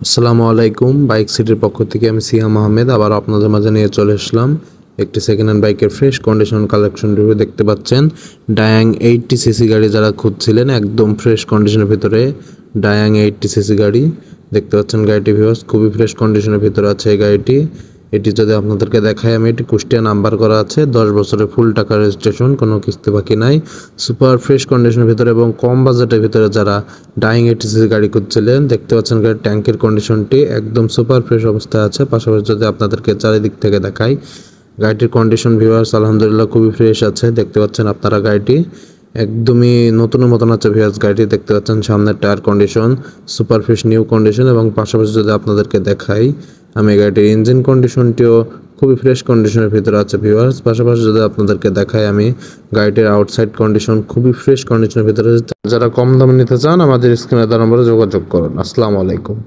আসসালামু আলাইকুম। বাইক সিটির পক্ষ থেকে আমি সিয়াম আহমেদ আবার আপনাদের মাঝে নিয়ে চলে আসলাম একটি সেকেন্ড হ্যান্ড বাইকের ফ্রেশ কন্ডিশন কালেকশন রিভিউ। দেখতে পাচ্ছেন ডায়াং 80 সিসি গাড়ি যারা খুঁজছিলেন, একদম ফ্রেশ কন্ডিশনের ভিতরে ডায়াং 80 সিসি গাড়ি দেখতে পাচ্ছেন। গাড়িটি ভিউয়ার্স খুবই ফ্রেশ কন্ডিশনের ভিতরে আছে এই গাড়িটি। এটি যদি আপনাদেরকে দেখাই, আমি এটি কুষ্টিয়া নাম্বার করা আছে, 10 বছরের ফুল টাকা রেজিস্ট্রেশন, কোনো কিস্তি বাকি নাই, সুপার ফ্রেশ কন্ডিশনের ভিতরে এবং কম বাজেটের ভিতরে যারা ডাইং 80 সিসি গাড়ি খুঁজছিলেন, দেখতে পাচ্ছেন গাড়ির ট্যাঙ্কের কন্ডিশনটি একদম সুপার ফ্রেশ অবস্থায় আছে। পাশাপাশি যদি আপনাদেরকে চারিদিক থেকে দেখাই, গাড়িটির কন্ডিশন ভিউয়ার্স আলহামদুলিল্লাহ খুবই ফ্রেশ আছে। দেখতে পাচ্ছেন আপনারা গাড়িটি একদমই নতুনের মতন আছে ভিউয়ার্স। গাড়িটি দেখতে পাচ্ছেন সামনের tyre condition super fresh new condition, এবং পাশাপাশি যদি আপনাদেরকে দেখাই আমি গাড়িটির ইঞ্জিন কন্ডিশনটিও খুবই ফ্রেশ কন্ডিশনের ভিতরে আছে ভিউয়ার্স। পাশাপাশি যদি আপনাদেরকে দেখাই আমি গাড়িটির আউটসাইড কন্ডিশন খুবই ফ্রেশ কন্ডিশনের ভিতরে। যারা কম দামে নিতে চান আমাদের স্ক্রিনে দেওয়া নম্বরে যোগাযোগ করুন। আসসালামু আলাইকুম।